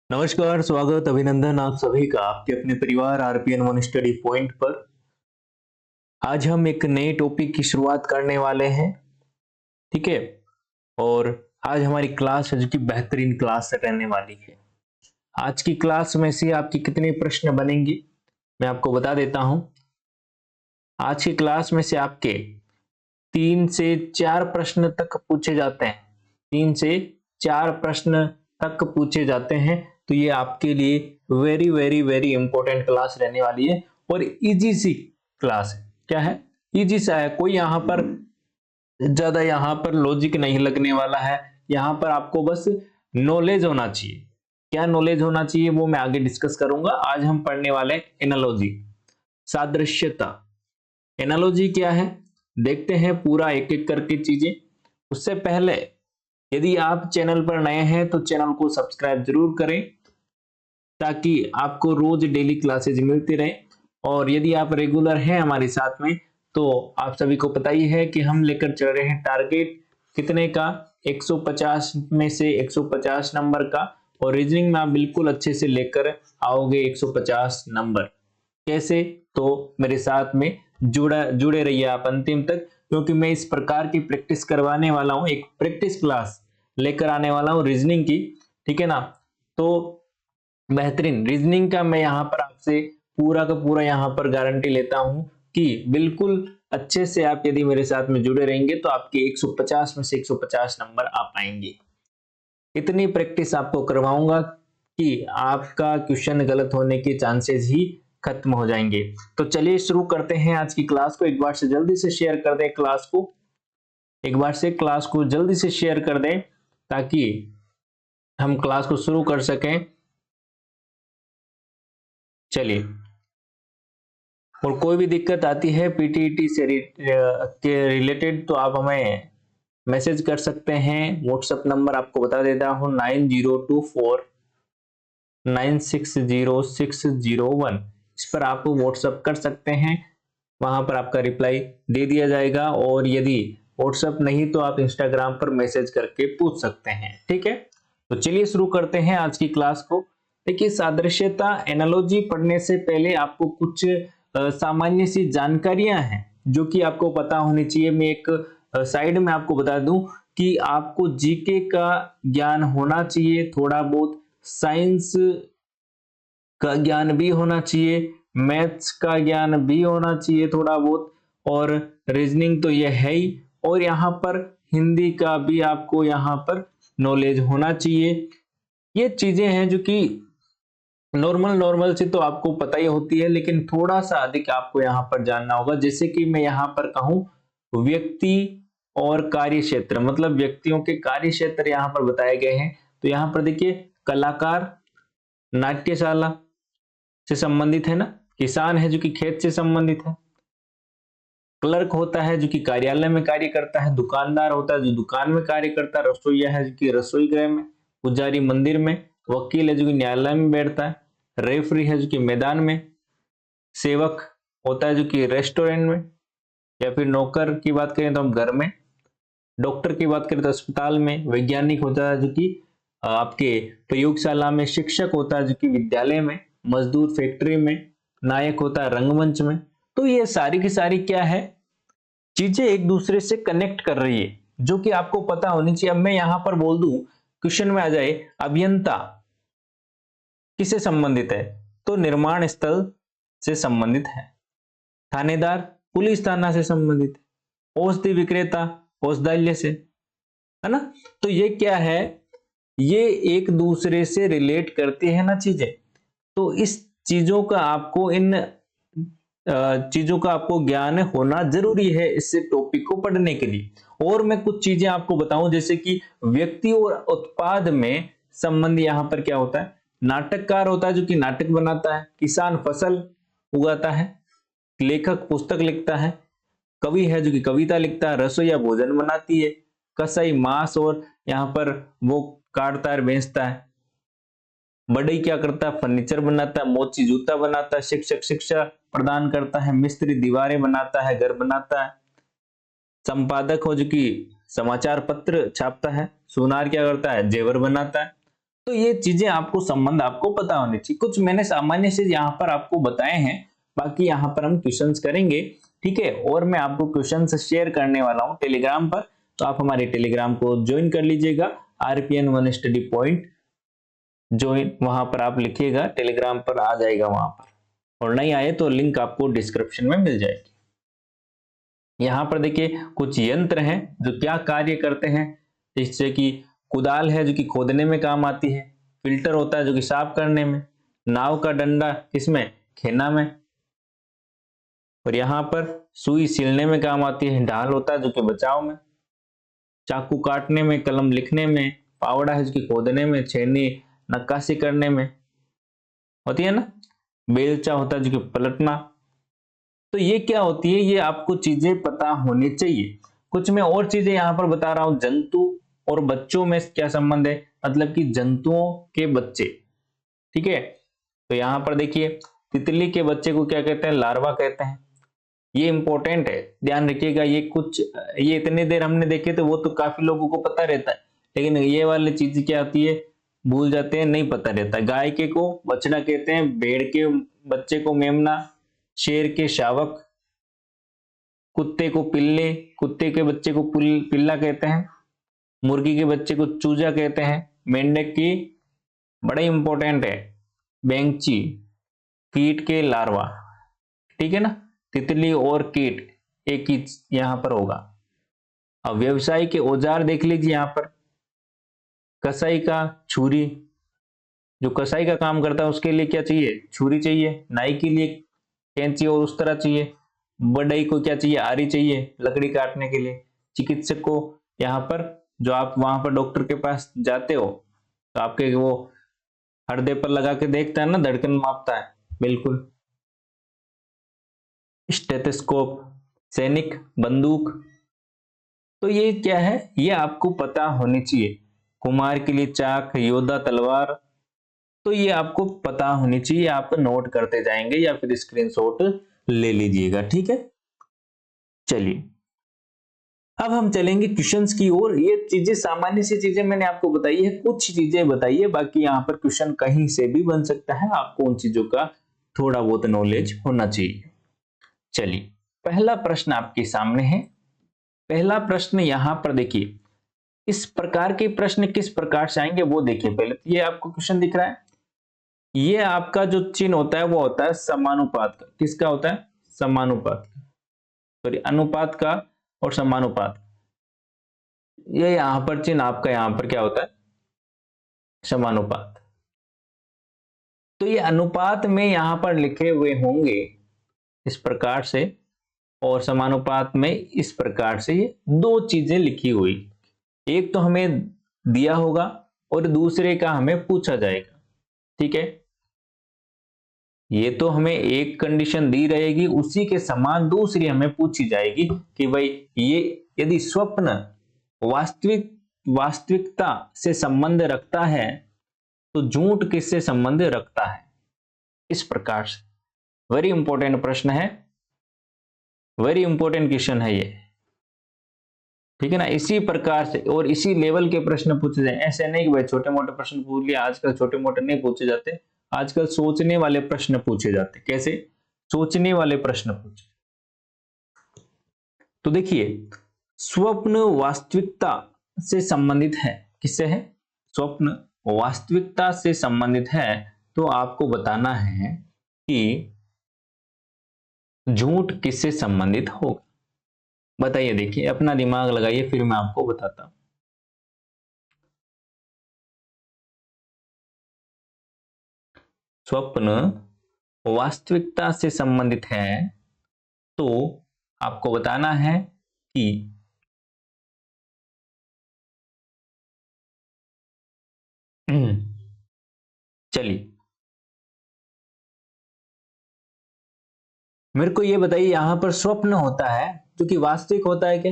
नमस्कार, स्वागत, अभिनंदन आप सभी का आपके अपने परिवार आरपीएन वन स्टडी पॉइंट पर। आज हम एक नए टॉपिक की शुरुआत करने वाले हैं। ठीक है। और आज हमारी क्लास है जो कि बेहतरीन क्लास रहने वाली है। आज की क्लास में से आपके कितने प्रश्न बनेंगे मैं आपको बता देता हूं। आज की क्लास में से आपके 3 से 4 प्रश्न तक पूछे जाते हैं। 3 से 4 प्रश्न तक पूछे जाते हैं। तो ये आपके लिए very very very important class रहने वाली है और इजी सी क्लास है। क्या है? इजी सा है। कोई यहाँ पर ज्यादा यहाँ पर लॉजिक नहीं लगने वाला है। यहाँ पर आपको बस नॉलेज होना चाहिए। क्या नॉलेज होना चाहिए वो मैं आगे डिस्कस करूंगा। आज हम पढ़ने वाले एनालॉजी, सादृश्यता। एनालॉजी क्या है देखते हैं पूरा एक एक करके चीजें। उससे पहले यदि आप चैनल पर नए हैं तो चैनल को सब्सक्राइब जरूर करें ताकि आपको रोज डेली क्लासेज मिलती रहे। और यदि आप रेगुलर हैं हमारे साथ में तो आप सभी को पता ही है कि हम लेकर चल रहे हैं टारगेट कितने का, 150 में से 150 नंबर का। और रीजनिंग में आप बिल्कुल अच्छे से लेकर आओगे 150 नंबर। कैसे? तो मेरे साथ में जुड़े रहिए आप अंतिम तक, क्योंकि मैं इस प्रकार की प्रैक्टिस करवाने वाला हूं। एक प्रैक्टिस क्लास लेकर आने वाला हूं रीजनिंग की। ठीक है ना? तो बेहतरीन रीजनिंग का मैं यहाँ पर आपसे पूरा का पूरा यहाँ पर गारंटी लेता हूं कि बिल्कुल अच्छे से आप यदि मेरे साथ में जुड़े रहेंगे तो आपके 150 में से 150 नंबर आ पाएंगे। इतनी प्रैक्टिस आपको करवाऊंगा कि आपका क्वेश्चन गलत होने के चांसेस ही खत्म हो जाएंगे। तो चलिए शुरू करते हैं आज की क्लास को। एक बार से जल्दी से शेयर कर दें क्लास को, एक बार से क्लास को जल्दी से शेयर कर दें ताकि हम क्लास को शुरू कर सकें। चलिए, और कोई भी दिक्कत आती है पीटीईटी से के रिलेटेड तो आप हमें मैसेज कर सकते हैं। व्हाट्सएप नंबर आपको बता देता हूं 9024960601। इस पर आप व्हाट्सएप कर सकते हैं, वहां पर आपका रिप्लाई दे दिया जाएगा। और यदि व्हाट्सएप नहीं तो आप इंस्टाग्राम पर मैसेज करके पूछ सकते हैं। ठीक है, तो चलिए शुरू करते हैं आज की क्लास को। देखिए, सादृश्यता एनालॉजी पढ़ने से पहले आपको कुछ सामान्य सी जानकारियां हैं जो कि आपको पता होनी चाहिए। मैं एक साइड में आपको बता दूं कि आपको जीके का ज्ञान होना चाहिए, थोड़ा बहुत साइंस का ज्ञान भी होना चाहिए, मैथ्स का ज्ञान भी होना चाहिए थोड़ा बहुत, और रीजनिंग तो ये है ही। और यहाँ पर हिंदी का भी आपको यहाँ पर नॉलेज होना चाहिए। ये चीजें हैं जो कि नॉर्मल से तो आपको पता ही होती है, लेकिन थोड़ा सा अधिक आपको यहाँ पर जानना होगा। जैसे कि मैं यहाँ पर कहूँ व्यक्ति और कार्य क्षेत्र, मतलब व्यक्तियों के कार्य क्षेत्र यहाँ पर बताए गए हैं। तो यहाँ पर देखिए, कलाकार नाट्यशाला से संबंधित है ना, किसान है जो कि खेत से संबंधित है, क्लर्क होता है जो कि कार्यालय में कार्य करता है, दुकानदार होता है जो दुकान में कार्य करता है, रसोईया है जो कि रसोई गृह में, पुजारी मंदिर में, वकील है जो कि न्यायालय में बैठता है, रेफरी है जो कि मैदान में, सेवक होता है जो कि रेस्टोरेंट में, या फिर नौकर की बात करें तो हम घर में, डॉक्टर की बात करें तो अस्पताल में, वैज्ञानिक होता है जो कि आपके प्रयोगशाला में, शिक्षक होता है जो कि विद्यालय में, मजदूर फैक्ट्री में, नायक होता है रंगमंच में। तो ये सारी की सारी क्या है, चीजें एक दूसरे से कनेक्ट कर रही है जो कि आपको पता होनी चाहिए। अब मैं यहां पर बोल दूं, क्वेश्चन में आ जाए अभियंता किससे संबंधित है, तो निर्माण स्थल से संबंधित है। थानेदार पुलिस थाना से संबंधित है। औषधि विक्रेता औषधालय से, है ना। तो ये क्या है, ये एक दूसरे से रिलेट करती है ना चीजें। तो इस चीजों का आपको चीजों का आपको ज्ञान होना जरूरी है इस टॉपिक को पढ़ने के लिए। और मैं कुछ चीजें आपको बताऊं, जैसे कि व्यक्ति और उत्पाद में संबंध यहाँ पर क्या होता है। नाटककार होता है जो कि नाटक बनाता है, किसान फसल उगाता है, लेखक पुस्तक लिखता है, कवि है जो कि कविता लिखता है, रसोईया भोजन बनाती है, कसाई मांस और यहाँ पर वो काटता है बेचता है, बढ़ई क्या करता है, फर्नीचर बनाता है, मोची जूता बनाता है, शिक्षक शिक्षा प्रदान करता है, मिस्त्री दीवारें बनाता है, घर बनाता है, संपादक हो जो कि समाचार पत्र छापता है, सुनार क्या करता है, जेवर बनाता है, तो ये चीजें आपको संबंध आपको पता होनी चाहिए। कुछ मैंने सामान्य से यहाँ पर आपको बताए हैं, बाकी यहाँ पर हम क्वेश्चंस करेंगे, ठीक है। और मैं आपको क्वेश्चंस शेयर करने वाला हूँ टेलीग्राम पर, तो आप हमारे टेलीग्राम को ज्वाइन कर लीजिएगा। RPN 1 स्टडी पॉइंट ज्वाइन, वहां पर आप लिखिएगा, टेलीग्राम पर आ जाएगा वहां पर, और नहीं आए तो लिंक आपको डिस्क्रिप्शन में मिल जाएगी। यहाँ पर देखिए कुछ यंत्र हैं जो क्या कार्य करते हैं, जैसे कि कुदाल है जो कि खोदने में काम आती है, फिल्टर होता है जो कि साफ करने में, नाव का डंडा किसमें, खेना में, और यहाँ पर सुई सिलने में काम आती है, ढाल होता है जो कि बचाव में, चाकू काटने में, कलम लिखने में, फावड़ा है जो कि खोदने में, छेनी नक्काशी करने में होती है ना, बेलचा होता है जो कि पलटना। तो ये क्या होती है, ये आपको चीजें पता होनी चाहिए। कुछ मैं और चीजें यहाँ पर बता रहा हूं, जंतु और बच्चों में क्या संबंध है, मतलब कि जंतुओं के बच्चे, ठीक है। तो यहाँ पर देखिए तितली के बच्चे को क्या कहते हैं, लार्वा कहते हैं। ये इंपॉर्टेंट है, ध्यान रखिएगा। ये इतनी देर हमने देखे थे, वो तो काफी लोगों को पता रहता है, लेकिन ये वाली चीज क्या आती है, भूल जाते हैं, नहीं पता रहता। गाय के को बछड़ा कहते हैं, भेड़ के बच्चे को मेमना, शेर के शावक, कुत्ते को पिल्ले, कुत्ते के बच्चे को पिल्ला कहते हैं, मुर्गी के बच्चे को चूजा कहते हैं, मेंढक की, बड़ा इंपॉर्टेंट है, बेंगची, कीट के लार्वा, ठीक है ना। तितली और कीट एक ही यहां पर होगा। अब व्यवसाय के औजार देख लीजिए, यहां पर कसाई का छुरी, जो कसाई का काम करता है उसके लिए क्या चाहिए, छुरी चाहिए। नाई के लिए कैंची और उस तरह चाहिए। बढ़ई को क्या चाहिए, आरी चाहिए लकड़ी काटने के लिए। चिकित्सक को यहाँ पर, जो आप वहां पर डॉक्टर के पास जाते हो तो आपके वो हृदय पर लगा के देखता है ना, धड़कन मापता है, बिल्कुल। स्टेथोस्कोप, सैनिक, बंदूक, तो ये क्या है, ये आपको पता होनी चाहिए। कुम्हार के लिए चाक, योद्धा तलवार, तो ये आपको पता होनी चाहिए। आप नोट करते जाएंगे या फिर स्क्रीनशॉट ले लीजिएगा, ठीक है। चलिए अब हम चलेंगे क्वेश्चंस की ओर। ये चीजें सामान्य सी चीजें मैंने आपको बताई है, कुछ चीजें बताई है, बाकी यहाँ पर क्वेश्चन कहीं से भी बन सकता है, आपको उन चीजों का थोड़ा बहुत नॉलेज होना चाहिए। चलिए पहला प्रश्न आपके सामने है। पहला प्रश्न यहां पर देखिए, इस प्रकार के प्रश्न किस प्रकार से आएंगे वो देखिए। पहले ये आपको क्वेश्चन दिख रहा है, ये आपका जो चिन्ह होता है वो होता है समानुपात का। किसका होता है, समानुपात का, सॉरी अनुपात का और समानुपात। ये यहां पर चिन्ह आपका यहां पर क्या होता है, समानुपात। तो ये अनुपात में यहां पर लिखे हुए होंगे इस प्रकार से, और समानुपात में इस प्रकार से। ये दो चीजें लिखी हुई, एक तो हमें दिया होगा और दूसरे का हमें पूछा जाएगा, ठीक है। ये तो हमें एक कंडीशन दी रहेगी, उसी के समान दूसरी हमें पूछी जाएगी कि भाई ये यदि स्वप्न वास्तविकता से संबंध रखता है तो झूठ किससे संबंध रखता है, इस प्रकार से। वेरी इंपॉर्टेंट प्रश्न है, वेरी इंपॉर्टेंट क्वेश्चन है ये, ठीक है ना। इसी प्रकार से और इसी लेवल के प्रश्न पूछे जाए, ऐसे नहीं कि भाई छोटे मोटे प्रश्न पूछ लिए। आजकल छोटे मोटे नहीं पूछे जाते, आजकल सोचने वाले प्रश्न पूछे जाते। कैसे, सोचने वाले प्रश्न पूछे। तो देखिए स्वप्न वास्तविकता से संबंधित है, किससे है, स्वप्न वास्तविकता से संबंधित है, तो आपको बताना है कि झूठ किससे संबंधित होगा। बताइए, देखिए अपना दिमाग लगाइए, फिर मैं आपको बताता हूं। स्वप्न वास्तविकता से संबंधित है तो आपको बताना है कि चलिए मेरे को ये बताइए, यहां पर स्वप्न होता है जो कि वास्तविक होता है क्या,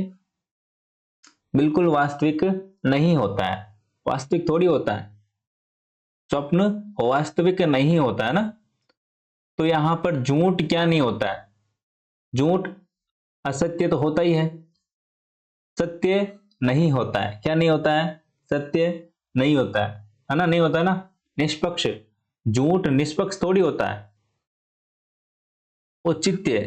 बिल्कुल वास्तविक नहीं होता है, वास्तविक थोड़ी होता है। स्वप्न वास्तविक नहीं होता है ना। तो यहां पर झूठ क्या नहीं होता है, झूठ असत्य तो होता ही है, सत्य नहीं होता है। क्या नहीं होता है, सत्य नहीं होता है है ना, नहीं होता है ना। निष्पक्ष, झूठ निष्पक्ष थोड़ी होता है, औचित्य,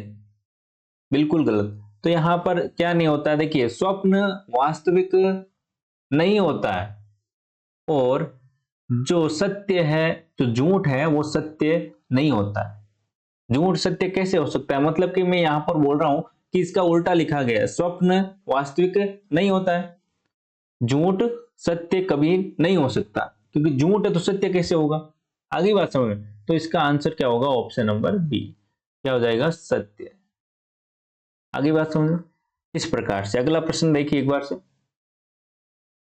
बिल्कुल गलत। तो यहां पर क्या नहीं होता है, देखिए स्वप्न वास्तविक नहीं होता है, और जो सत्य है, जो झूठ है वो सत्य नहीं होता है। झूठ सत्य कैसे हो सकता है, मतलब कि मैं यहां पर बोल रहा हूं कि इसका उल्टा लिखा गया है, स्वप्न वास्तविक नहीं होता है, झूठ सत्य कभी नहीं हो सकता, क्योंकि झूठ है तो सत्य कैसे होगा। आगे बात समझ में, तो इसका आंसर क्या होगा, ऑप्शन नंबर बी, क्या हो जाएगा, सत्य। आगे बात समझ में, इस प्रकार से अगला प्रश्न देखिए एक बार से।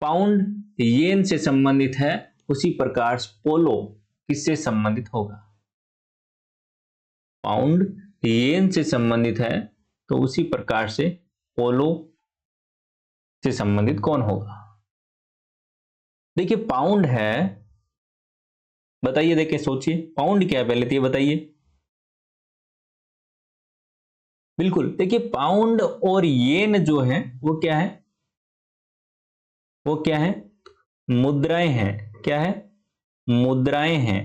पाउंड येन से संबंधित है, उसी प्रकार पोलो किससे संबंधित होगा। पाउंड येन से संबंधित है तो उसी प्रकार से पोलो से संबंधित कौन होगा। देखिए पाउंड है, बताइए, देखिए सोचिए पाउंड क्या है पहले तो ये बताइए। बिल्कुल, देखिए पाउंड और येन जो है वो क्या है, वो क्या है, मुद्राएं हैं। क्या है, मुद्राएं हैं,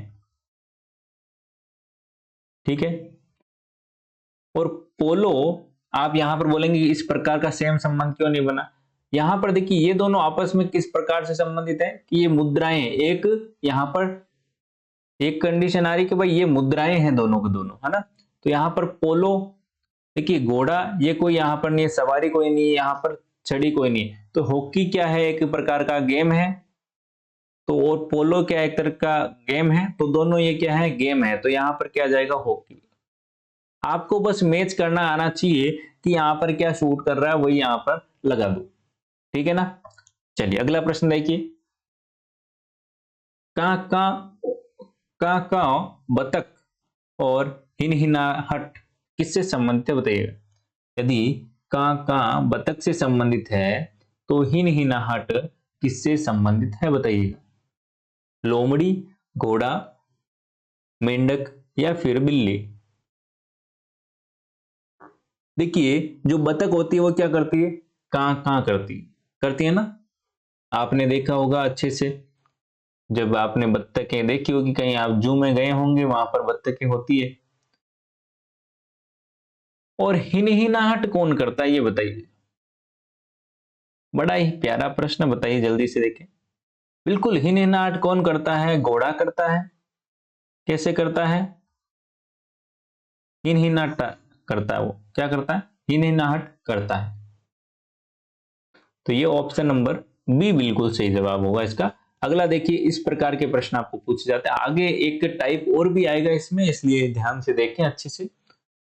ठीक है। और पोलो, आप यहां पर बोलेंगे कि इस प्रकार का सेम संबंध क्यों नहीं बना। यहां पर देखिए ये दोनों आपस में किस प्रकार से संबंधित है कि ये मुद्राएं, एक यहां पर एक कंडीशन आ रही कि भाई ये मुद्राएं हैं दोनों के दोनों, है ना। तो यहां पर पोलो, देखिए घोड़ा ये कोई यहां पर नहीं है, सवारी कोई नहीं है यहां पर, छड़ी कोई नहीं है, तो हॉकी क्या है, एक प्रकार का गेम है, तो और पोलो क्या एक तरह का गेम है, तो दोनों ये क्या है, गेम है, तो यहां पर क्या आ जाएगा, हॉकी। आपको बस मैच करना आना चाहिए कि यहां पर क्या शूट कर रहा है वही यहां पर लगा दो, ठीक है ना। चलिए अगला प्रश्न देखिए। का का का का बतख और हिनहिनाहट किससे संबंधित है बताइएगा। यदि का बतख से संबंधित है तो हिनहिनाहट किससे संबंधित है बताइएगा। लोमड़ी, घोड़ा, मेंढक या फिर बिल्ली। देखिए जो बतख होती है वो क्या करती है, ਕਾਂ करती है ना। आपने देखा होगा अच्छे से, जब आपने बत्तखें देखी होगी कहीं आप जू में गए होंगे वहां पर बत्तखें होती है। और हिनहिनाहट कौन करता है ये बताइए। बड़ा ही प्यारा प्रश्न, बताइए जल्दी से देखें। बिल्कुल, हिनहिनाहट कौन करता है, घोड़ा करता है। कैसे करता है, हिनहिनाहट करता है, वो क्या करता है, हिनहिनाहट करता है। तो ये ऑप्शन नंबर बी बिल्कुल सही जवाब होगा इसका। अगला देखिए, इस प्रकार के प्रश्न आपको पूछे जाते हैं। आगे एक टाइप और भी आएगा इसमें, इसलिए ध्यान से देखें अच्छे से।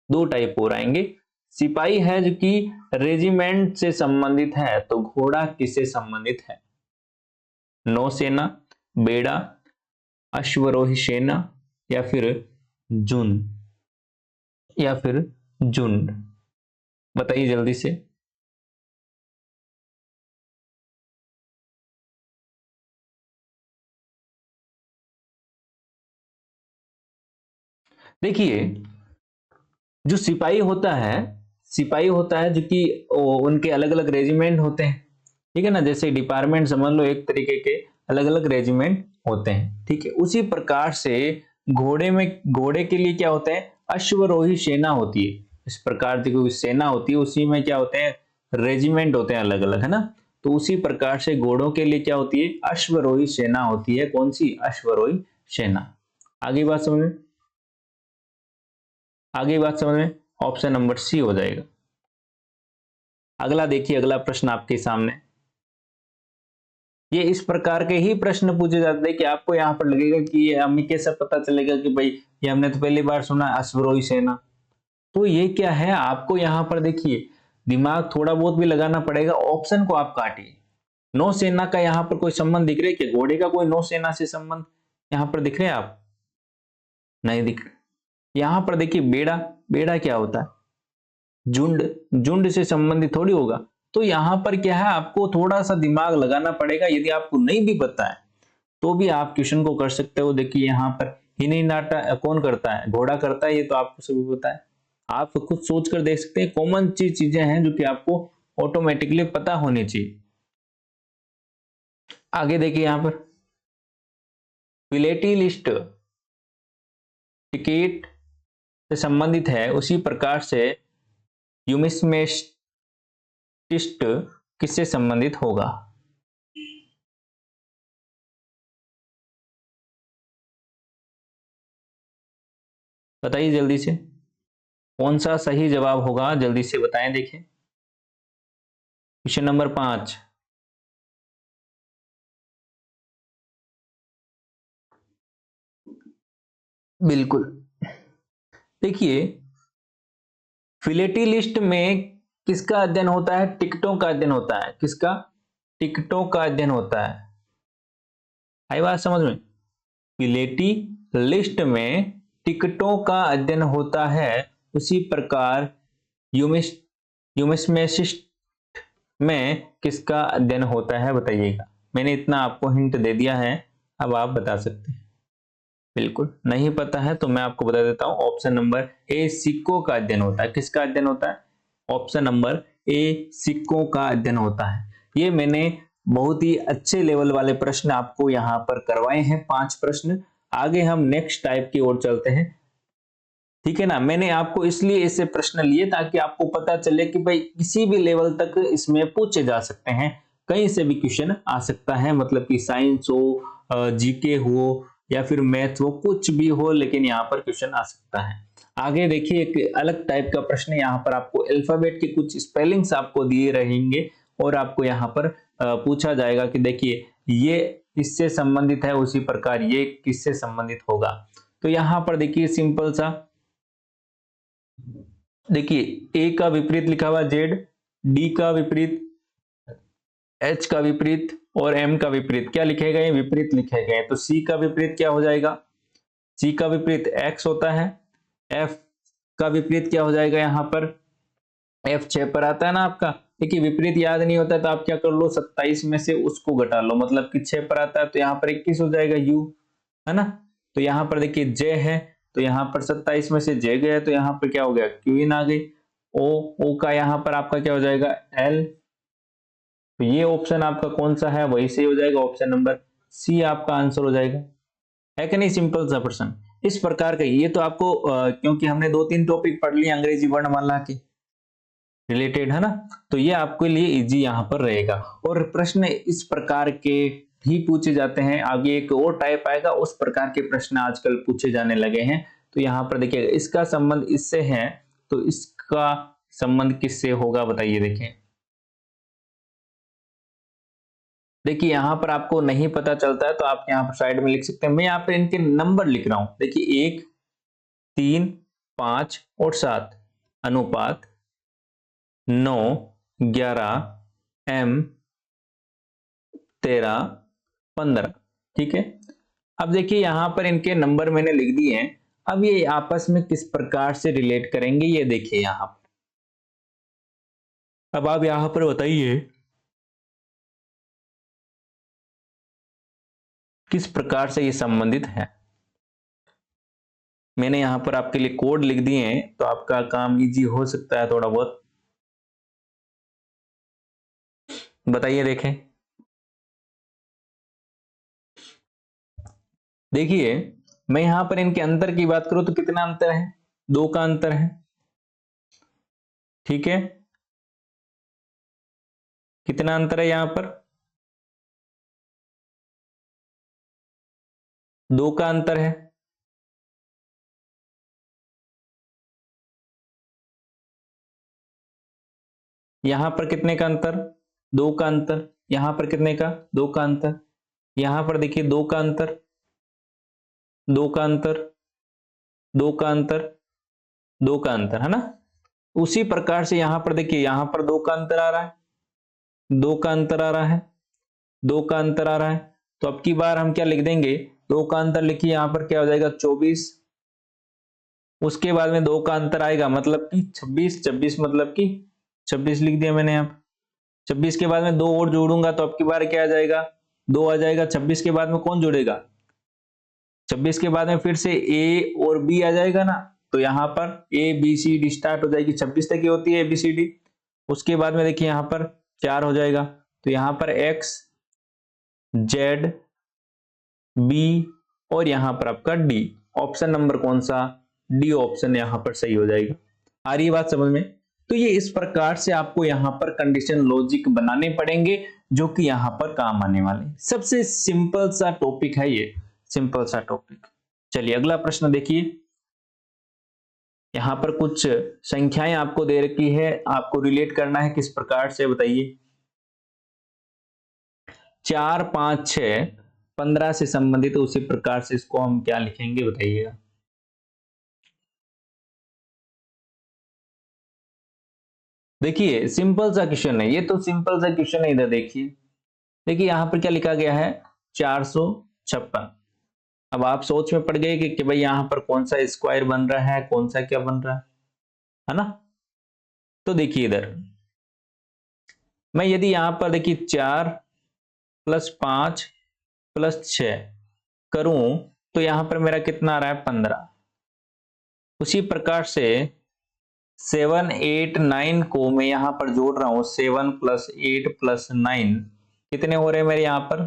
दो टाइप और आएंगे। सिपाही है जो कि रेजिमेंट से संबंधित है, तो घोड़ा किससे संबंधित है। नौसेना, बेड़ा, अश्वरोही सेना या फिर झुंड, या फिर झुंड, बताइए जल्दी से। देखिए जो सिपाही होता है, सिपाही होता है जो कि उनके अलग अलग रेजिमेंट होते हैं, ठीक है ना। जैसे डिपार्टमेंट समझ लो, एक तरीके के अलग अलग रेजिमेंट होते हैं, ठीक है। उसी प्रकार से घोड़े में, घोड़े के लिए क्या होते हैं, अश्वरोही सेना होती है। इस प्रकार की कोई सेना होती है, उसी में क्या होते हैं, रेजिमेंट होते हैं अलग अलग, है ना। तो उसी प्रकार से घोड़ों के लिए क्या होती है, अश्वरोही सेना होती है। कौन सी, अश्वरोही सेना। आगे बात समझ में, आगे बात समझ में, ऑप्शन नंबर सी हो जाएगा। अगला देखिए, अगला प्रश्न आपके सामने। ये इस प्रकार के ही प्रश्न पूछे जाते हैं कि आपको यहां पर लगेगा कि ये हमें कैसे पता चलेगा कि भाई ये हमने तो पहली बार सुना, अश्वरोही सेना। तो ये क्या है, आपको यहां पर देखिए दिमाग थोड़ा बहुत भी लगाना पड़ेगा। ऑप्शन को आप काटिए। नौसेना का यहां पर कोई संबंध दिख रहा है कि घोड़े का कोई नौसेना से संबंध यहां पर दिख रहे हैं आप, नहीं दिख रहे। यहां पर देखिए बेड़ा, बेड़ा क्या होता है, झुंड, झुंड से संबंधित थोड़ी होगा। तो यहां पर क्या है, आपको थोड़ा सा दिमाग लगाना पड़ेगा। यदि आपको नहीं भी पता है तो भी आप क्वेश्चन को कर सकते हो। देखिए यहाँ पर हिनहिनाटा कौन करता है, घोड़ा करता है, ये तो आपको सभी पता है। आप खुद सोच कर देख सकते हैं, कॉमन चीजें हैं जो कि आपको ऑटोमेटिकली पता होनी चाहिए। आगे देखिए यहाँ पर, फिलेटी लिस्ट टिकट से संबंधित है, उसी प्रकार से यूमिस्मेटिस्ट किससे संबंधित होगा? बताइए जल्दी से, कौन सा सही जवाब होगा, जल्दी से बताएं। देखें क्वेश्चन नंबर 5। बिल्कुल, देखिए फिलेटी में किसका अध्ययन होता है? टिकटों का अध्ययन होता है। किसका? टिकटों का अध्ययन होता है। आई बात समझ में? फिलेटी लिस्ट में टिकटों का अध्ययन होता है, उसी प्रकार यूमिस्मेसिस्ट में किसका अध्ययन होता है? बताइएगा। मैंने इतना आपको हिंट दे दिया है, अब आप बता सकते हैं। बिल्कुल नहीं पता है तो मैं आपको बता देता हूं, ऑप्शन नंबर ए सिक्कों का अध्ययन होता है। किसका अध्ययन होता है? ऑप्शन नंबर ए सिक्कों का अध्ययन होता है। ये मैंने बहुत ही अच्छे लेवल वाले प्रश्न आपको यहां पर करवाए हैं, 5 प्रश्न। आगे हम नेक्स्ट टाइप की ओर चलते हैं, ठीक है ना। मैंने आपको इसलिए ऐसे प्रश्न लिए ताकि आपको पता चले कि भाई किसी भी लेवल तक इसमें पूछे जा सकते हैं, कहीं से भी क्वेश्चन आ सकता है। मतलब कि साइंस हो, जीके हो या फिर मैथ हो, कुछ भी हो, लेकिन यहाँ पर क्वेश्चन आ सकता है। आगे देखिए एक अलग टाइप का प्रश्न, यहाँ पर आपको अल्फाबेट के कुछ स्पेलिंग्स आपको दिए रहेंगे और आपको यहाँ पर पूछा जाएगा कि देखिए ये किससे संबंधित है, उसी प्रकार ये किससे संबंधित होगा। तो यहाँ पर देखिए सिंपल सा, देखिए ए का विपरीत लिखा हुआ जेड, डी का विपरीत, एच का विपरीत और एम का विपरीत क्या लिखे गए? विपरीत लिखे गए। तो सी का विपरीत क्या हो जाएगा? सी का विपरीत एक्स होता है। एफ का विपरीत क्या हो जाएगा? यहां पर एफ 6 पर आता है ना आपका। देखिए विपरीत याद नहीं होता तो आप क्या कर लो, 27 में से उसको घटा लो, मतलब कि 6 पर आता है तो यहाँ पर 21 हो जाएगा यू, है ना। तो यहाँ पर देखिए जे है, तो यहाँ पर 27 में से जे गया तो यहाँ पर क्या हो गया? क्यू इन आ गई। ओ का यहाँ पर आपका क्या हो जाएगा? एल। तो ये ऑप्शन आपका कौन सा है? वही सही हो जाएगा, ऑप्शन नंबर सी आपका आंसर हो जाएगा, है कि नहीं? सिंपल सा प्रश्न इस प्रकार का। ये तो आपको क्योंकि हमने 2-3 टॉपिक पढ़ लिए अंग्रेजी वर्णमाला के रिलेटेड, है ना, तो ये आपके लिए इजी यहाँ पर रहेगा। और प्रश्न इस प्रकार के भी पूछे जाते हैं, आगे एक और टाइप आएगा, उस प्रकार के प्रश्न आजकल पूछे जाने लगे हैं। तो यहाँ पर देखिए इसका संबंध इससे है, तो इसका संबंध किससे होगा? बताइए। देखिए यहाँ पर आपको नहीं पता चलता है तो आप यहाँ पर साइड में लिख सकते हैं। मैं यहाँ पर इनके नंबर लिख रहा हूं। देखिए 1, 3, 5 और 7 अनुपात 9, 11, M 13, 15, ठीक है। अब देखिए यहां पर इनके नंबर मैंने लिख दिए हैं। अब ये आपस में किस प्रकार से रिलेट करेंगे, ये देखिए यहां पर। अब आप यहां पर बताइए किस प्रकार से ये संबंधित है। मैंने यहां पर आपके लिए कोड लिख दिए हैं तो आपका काम इजी हो सकता है थोड़ा बहुत। बताइए देखें। देखिए मैं यहां पर इनके अंतर की बात करूं तो कितना अंतर है? 2 का अंतर है, ठीक है। कितना अंतर है यहां पर? 2 का अंतर है। यहां पर कितने का अंतर? 2 का अंतर। यहां पर कितने का? 2 का अंतर। यहां पर देखिए 2 का अंतर, 2 का अंतर, 2 का अंतर, 2 का अंतर, है ना। उसी प्रकार से यहां पर देखिए, यहां पर 2 का अंतर आ रहा है, 2 का अंतर आ रहा है, 2 का अंतर आ रहा है। तो अब की बार हम क्या लिख देंगे? 2 का अंतर लिखिए, यहां पर क्या हो जाएगा? 24। उसके बाद में 2 का अंतर आएगा मतलब कि 26, 26 मतलब कि 26 लिख दिया मैंने यहाँ। 26 के बाद में 2 और जोड़ूंगा तो अब की बार क्या आ जाएगा? 2 आ जाएगा। 26 के बाद में कौन जुड़ेगा? 26 के बाद में फिर से ए और बी आ जाएगा ना, तो यहाँ पर A B C D start हो जाएगी। 26 तक की होती है ए बी सी डी। उसके बाद में देखिए यहाँ पर 4 हो जाएगा, तो यहाँ पर एक्स, जेड, बी, और यहां पर आपका डी। ऑप्शन नंबर कौन सा? डी ऑप्शन यहां पर सही हो जाएगा। आ रही है बात समझ में? तो ये इस प्रकार से आपको यहां पर कंडीशन लॉजिक बनाने पड़ेंगे जो कि यहां पर काम आने वाले। सबसे सिंपल सा टॉपिक है ये, सिंपल सा टॉपिक। चलिए अगला प्रश्न देखिए। यहां पर कुछ संख्याएं आपको दे रखी है, आपको रिलेट करना है किस प्रकार से बताइए। 4, 5, 6, 15 से संबंधित है, उसी प्रकार से इसको हम क्या लिखेंगे बताइएगा। देखिए सिंपल सा क्वेश्चन है ये, तो सिंपल सा क्वेश्चन है। इधर देखिए, देखिए यहां पर क्या लिखा गया है 456। अब आप सोच में पड़ गए कि भाई यहां पर कौन सा स्क्वायर बन रहा है, कौन सा क्या बन रहा है ना। तो देखिए इधर मैं यदि यहां पर देखिए 4 + 5 + 6 करूं तो यहां पर मेरा कितना आ रहा है 15। उसी प्रकार से 7, 8, 9 को मैं यहां पर जोड़ रहा हूं, 7 + 8 + 9 कितने हो रहे हैं मेरे यहां पर,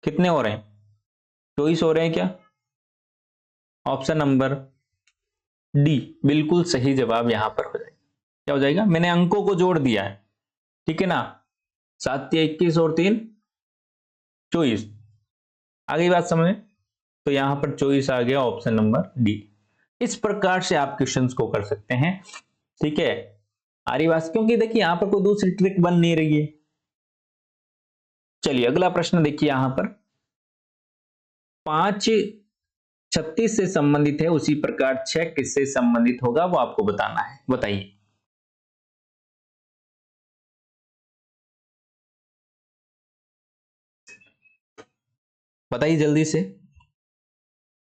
कितने हो रहे हैं? 24 हो रहे हैं क्या? ऑप्शन नंबर डी बिल्कुल सही जवाब यहां पर हो जाएगा। क्या हो जाएगा? मैंने अंकों को जोड़ दिया है, ठीक है ना। 7 × 21 और 3 24। आ गई बात समझ में? तो यहां पर 24 आ गया, ऑप्शन नंबर डी। इस प्रकार से आप क्वेश्चंस को कर सकते हैं, ठीक है। आ रही बात? क्योंकि देखिए यहां पर कोई दूसरी ट्रिक बन नहीं रही है। चलिए अगला प्रश्न देखिए। यहां पर 5 36 से संबंधित है, उसी प्रकार 6 किससे संबंधित होगा वो आपको बताना है, बताइए। बताइए जल्दी से।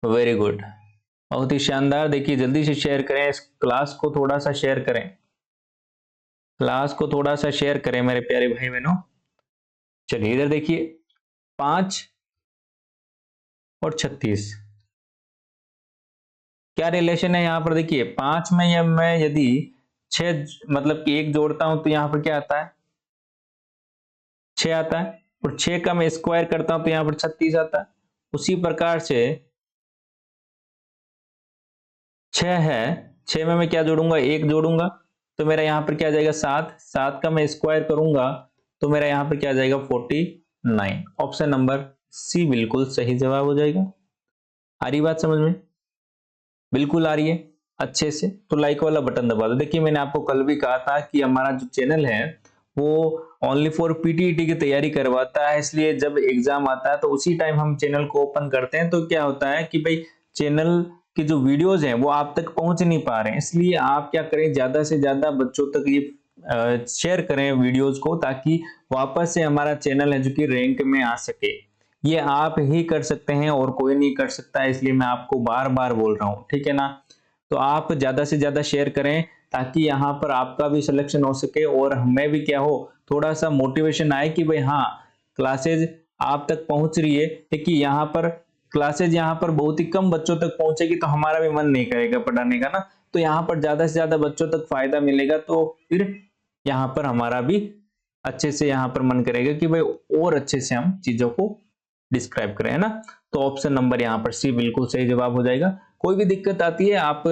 वेरी गुड, बहुत ही शानदार। देखिए जल्दी से शेयर करें, इस क्लास को थोड़ा सा शेयर करें, क्लास को थोड़ा सा शेयर करें मेरे प्यारे भाई बहनों। चलिए इधर देखिए 5 और 36 क्या रिलेशन है यहाँ पर। देखिए 5 में या मैं यदि 6 मतलब कि 1 जोड़ता हूं तो यहाँ पर क्या आता है 6 आता है, और 6 का मैं स्क्वायर करता हूं तो यहाँ पर 36 आता है। उसी प्रकार से 6 है, 6 में मैं क्या जोड़ूंगा 1 जोड़ूंगा तो मेरा यहाँ पर क्या आ जाएगा 7। 7 का मैं स्क्वायर करूंगा तो मेरा यहाँ पर क्या आ जाएगा 49। ऑप्शन नंबर सी बिल्कुल सही जवाब हो जाएगा। आ रही बात समझ में? बिल्कुल आ रही है अच्छे से। तो लाइक वाला बटन दबा दो। देखिए मैंने आपको कल भी कहा था कि हमारा जो चैनल है वो ओनली फॉर पीटीईटी की तैयारी करवाता है, इसलिए जब एग्जाम आता है तो उसी टाइम हम चैनल को ओपन करते हैं। तो क्या होता है कि भाई चैनल की जो वीडियोज हैं वो आप तक पहुंच नहीं पा रहे हैं, इसलिए आप क्या करें ज्यादा से ज्यादा बच्चों तक ये शेयर करें वीडियोज को, ताकि वापस से हमारा चैनल है जो कि रैंक में आ सके। ये आप ही कर सकते हैं और कोई नहीं कर सकता, इसलिए मैं आपको बार बार बोल रहा हूं, ठीक है ना। तो आप ज्यादा से ज्यादा शेयर करें ताकि यहाँ पर आपका भी सिलेक्शन हो सके और हमें भी क्या हो थोड़ा सा मोटिवेशन आए कि भाई हाँ क्लासेज आप तक पहुंच रही है। देखिए यहाँ पर क्लासेज यहाँ पर बहुत ही कम बच्चों तक पहुंचेगी तो हमारा भी मन नहीं करेगा पढ़ाने का ना। तो यहाँ पर ज्यादा से ज्यादा बच्चों तक फायदा मिलेगा तो फिर यहाँ पर हमारा भी अच्छे से यहाँ पर मन करेगा कि भाई और अच्छे से हम चीजों को डिस्क्राइब करें, है ना। तो ऑप्शन नंबर यहाँ पर सी बिल्कुल सही जवाब हो जाएगा। कोई भी दिक्कत आती है आप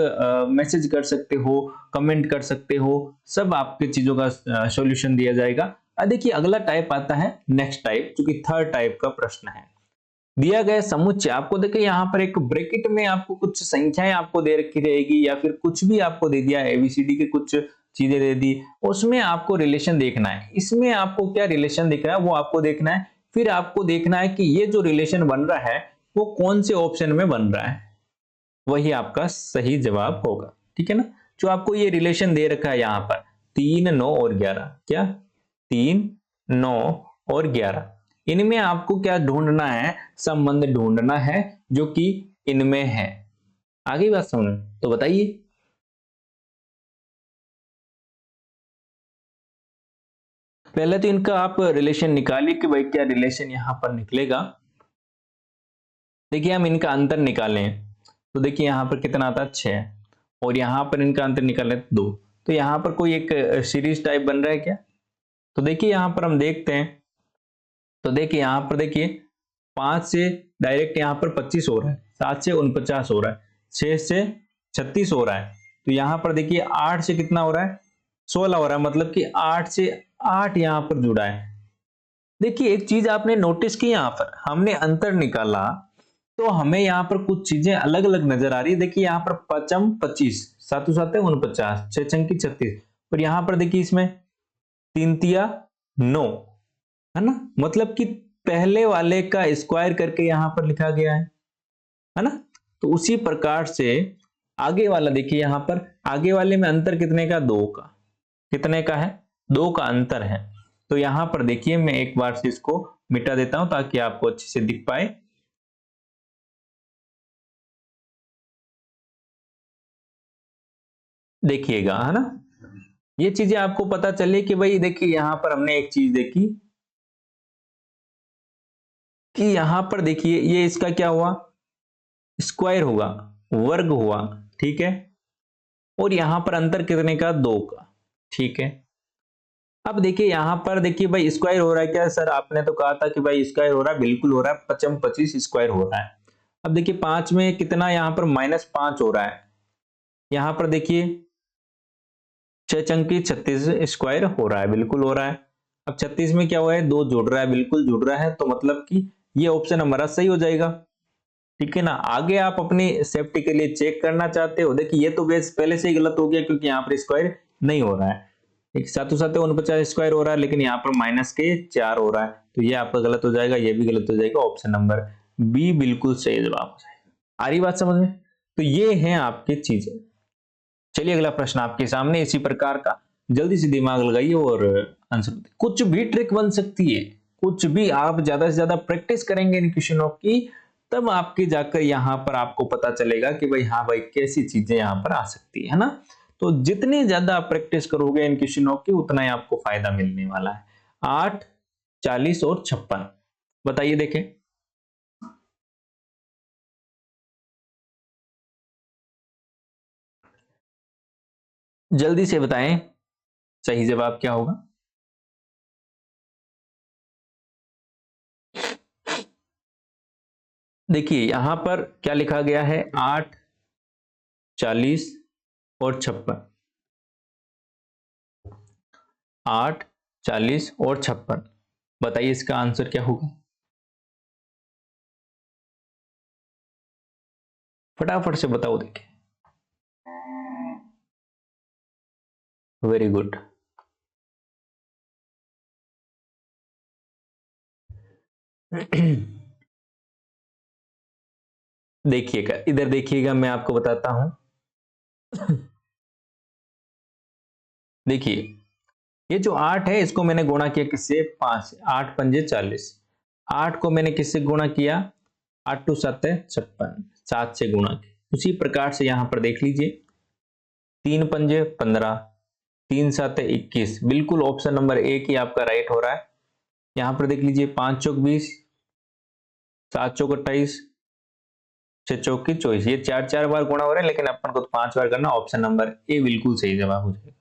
मैसेज कर सकते हो, कमेंट कर सकते हो, सब आपके चीजों का सॉल्यूशन दिया जाएगा। देखिए अगला टाइप आता है नेक्स्ट टाइप, जो कि थर्ड टाइप का प्रश्न है। दिया गया समुच्चय आपको देखिए यहाँ पर एक ब्रैकेट में आपको कुछ संख्याएं आपको दे रखी रहेगी या फिर कुछ भी आपको दे दिया है, एबीसीडी के कुछ चीजें दे दी, उसमें आपको रिलेशन देखना है। इसमें आपको क्या रिलेशन दिख रहा है वो आपको देखना है। फिर आपको देखना है कि ये जो रिलेशन बन रहा है वो कौन से ऑप्शन में बन रहा है, वही आपका सही जवाब होगा, ठीक है ना। जो आपको ये रिलेशन दे रखा है यहाँ पर 3, 9 और 11, क्या 3, 9 और 11, इनमें आपको क्या ढूंढना है, संबंध ढूंढना है जो कि इनमें है। आगे बात समझ तो बताइए। पहले तो इनका आप रिलेशन निकालिए कि भाई क्या रिलेशन यहां पर निकलेगा। देखिए हम इनका अंतर निकालें तो देखिए यहां पर कितना आता है 6 और यहां पर इनका अंतर निकालें 2। तो यहां पर कोई एक सीरीज टाइप बन रहा है क्या? तो देखिए यहां पर हम देखते हैं, तो देखिए यहां पर देखिए 5 से डायरेक्ट यहाँ पर 25 हो रहा है, 7 से 49 हो रहा है, 6 से 36 हो रहा है, तो यहाँ पर देखिए 8 से कितना हो रहा है, 16 हो रहा है, मतलब कि 8 से 8 यहाँ पर जुड़ा है। देखिए एक चीज आपने नोटिस की, यहाँ पर हमने अंतर निकाला तो हमें यहाँ पर कुछ चीजें अलग अलग नजर आ रही है। देखिए यहाँ पर 25, 7 7 49, 6 छंकी 36, और यहाँ पर देखिए इसमें 3 तिया 9, है ना, मतलब कि पहले वाले का स्क्वायर करके यहाँ पर लिखा गया है ना। तो उसी प्रकार से आगे वाला देखिए, यहाँ पर आगे वाले में अंतर कितने का, 2 का, कितने का है, 2 का अंतर है। तो यहां पर देखिए मैं एक बार से इसको मिटा देता हूं ताकि आपको अच्छे से दिख पाए। देखिएगा, है ना, ये चीजें आपको पता चले कि भाई देखिए यहां पर हमने एक चीज देखी कि यहां पर देखिए ये इसका क्या हुआ, स्क्वायर हुआ, वर्ग हुआ, ठीक है, और यहां पर अंतर कितने का, 2 का, ठीक है। अब देखिए यहां पर देखिए भाई स्क्वायर हो रहा है क्या सर, आपने तो कहा था कि भाई स्क्वायर हो रहा है, बिल्कुल हो रहा है, 25 स्क्वायर हो रहा है। अब देखिए 5 में कितना, यहां पर -5 हो रहा है, यहां पर देखिए 6 चंकी 36 स्क्वायर हो रहा है, बिल्कुल हो रहा है। अब 36 में क्या हुआ है, 2 जुड़ रहा है, बिल्कुल जुड़ रहा है, तो मतलब कि ये ऑप्शन हमारा सही हो जाएगा, ठीक है ना। आगे आप अपनी सेफ्टी के लिए चेक करना चाहते हो, देखिए ये तो बेस पहले से ही गलत हो गया क्योंकि यहाँ पर स्क्वायर नहीं हो रहा है, एक 7 7 49 स्क्वायर हो रहा है, लेकिन यहाँ पर -4 हो रहा है, तो ये आपका गलत हो जाएगा, ये भी गलत हो जाएगा, ऑप्शन नंबर बी बिल्कुल सही जवाब हो जाएगा। आ रही बात समझ में, तो ये है आपकी चीजें। चलिए अगला प्रश्न आपके सामने इसी प्रकार का, जल्दी से दिमाग लगाइए और आंसर। कुछ भी ट्रिक बन सकती है, कुछ भी, आप ज्यादा से ज्यादा प्रैक्टिस करेंगे इन क्वेश्चनों की, तब आपके जाकर यहाँ पर आपको पता चलेगा कि भाई हाँ भाई कैसी चीजें यहाँ पर आ सकती है ना। तो जितनी ज्यादा आप प्रैक्टिस करोगे इन क्वेश्चनों की, उतना ही आपको फायदा मिलने वाला है। 8, 40 और 56, बताइए देखें। जल्दी से बताएं सही जवाब क्या होगा। देखिए यहां पर क्या लिखा गया है, 8, 40 और 56, 8, 40 और 56, बताइए इसका आंसर क्या होगा, फटाफट से बताओ। देखिए वेरी गुड, देखिएगा इधर, देखिएगा मैं आपको बताता हूं। देखिए ये जो 8 है इसको मैंने गुणा किया किससे, 5 से, 8 पंजे 40, 8 को मैंने किससे गुणा किया, 8 टू 7 है 56, 7 से गुणा किया। उसी प्रकार से यहां पर देख लीजिए, 3 पंजे 15, 3 7 21, बिल्कुल ऑप्शन नंबर ए ही आपका राइट हो रहा है। यहां पर देख लीजिए, 5 चौक 20, 7 चौक 28, 6 चौक 24, ये 4 बार गुणा हो रहा है, लेकिन अपन को तो 5 बार करना, ऑप्शन नंबर ए बिल्कुल सही जवाब हो जाएगा।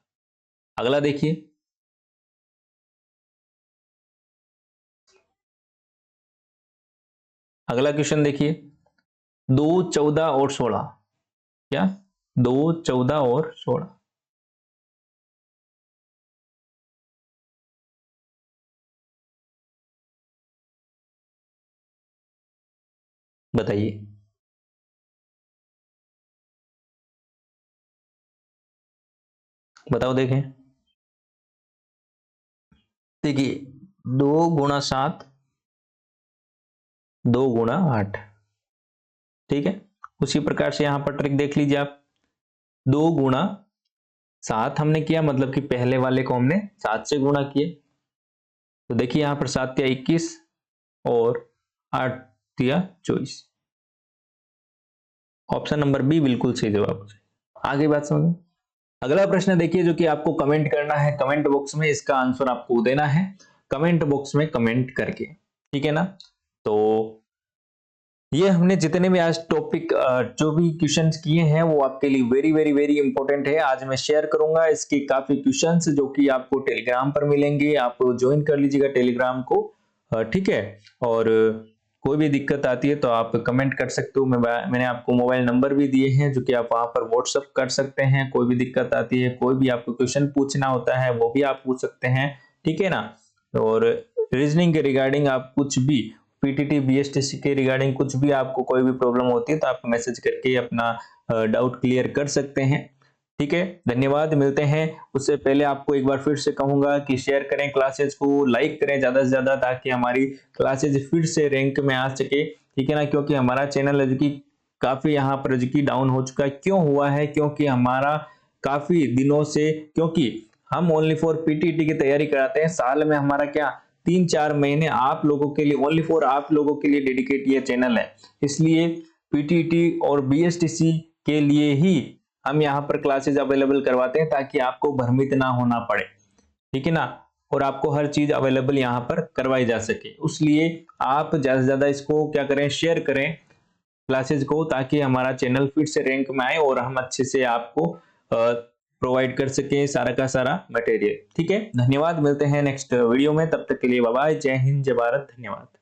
अगला देखिए, अगला क्वेश्चन देखिए, 2, 14 और 16, क्या 2, 14 और 16, बताइए। बताओ देखें। देखिए 2 गुणा 7, 2 गुणा 8, ठीक है। उसी प्रकार से यहां पर ट्रिक देख लीजिए आप, 2 गुणा 7 हमने किया, मतलब कि पहले वाले को हमने 7 से गुणा किए, तो देखिए यहां पर 7 या 21 और 8 या 24, ऑप्शन नंबर बी बिल्कुल सही जवाब हो जाए। आगे बात समझ। अगला प्रश्न देखिए जो कि आपको कमेंट करना है, कमेंट बॉक्स में इसका आंसर आपको देना है, कमेंट बॉक्स में कमेंट करके, ठीक है ना। तो ये हमने जितने भी आज टॉपिक जो भी क्वेश्चंस किए हैं वो आपके लिए वेरी वेरी वेरी इंपॉर्टेंट है। आज मैं शेयर करूंगा इसके काफी क्वेश्चंस जो कि आपको टेलीग्राम पर मिलेंगे, आप ज्वाइन कर लीजिएगा टेलीग्राम को, ठीक है। और कोई भी दिक्कत आती है तो आप कमेंट कर सकते हो। मैंने आपको मोबाइल नंबर भी दिए हैं जो कि आप वहां पर व्हाट्सअप कर सकते हैं। कोई भी दिक्कत आती है, कोई भी आपको क्वेश्चन पूछना होता है वो भी आप पूछ सकते हैं, ठीक है ना। और रीजनिंग के रिगार्डिंग आप कुछ भी, पीटीटी बीएसटीसी के रिगार्डिंग कुछ भी आपको कोई भी प्रॉब्लम होती है तो आप मैसेज करके अपना डाउट क्लियर कर सकते हैं, ठीक है। धन्यवाद, मिलते हैं। उससे पहले आपको एक बार फिर से कहूंगा कि शेयर करें क्लासेस को, लाइक करें ज्यादा से ज्यादा, ताकि हमारी क्लासेस फिर से रैंक में आ सके, ठीक है ना। क्योंकि हमारा चैनल एजुकी काफी यहाँ पर एजुकी डाउन हो चुका है। क्यों हुआ है? क्योंकि हमारा काफी दिनों से, क्योंकि हम ओनली फॉर पीटीटी की तैयारी कराते हैं, साल में हमारा क्या 3-4 महीने आप लोगों के लिए, ओनली फॉर आप लोगों के लिए डेडिकेट ये चैनल है। इसलिए पीटीटी और बीएसटीसी के लिए ही हम यहाँ पर क्लासेस अवेलेबल करवाते हैं, ताकि आपको भ्रमित ना होना पड़े, ठीक है ना। और आपको हर चीज अवेलेबल यहाँ पर करवाई जा सके, इसलिए आप ज्यादा से ज्यादा इसको क्या करें, शेयर करें क्लासेस को, ताकि हमारा चैनल फिर से रैंक में आए और हम अच्छे से आपको प्रोवाइड कर सके सारा का सारा मटेरियल, ठीक है। धन्यवाद, मिलते हैं नेक्स्ट वीडियो में, तब तक के लिए बाय बाय, जय हिंद, जय भारत, धन्यवाद।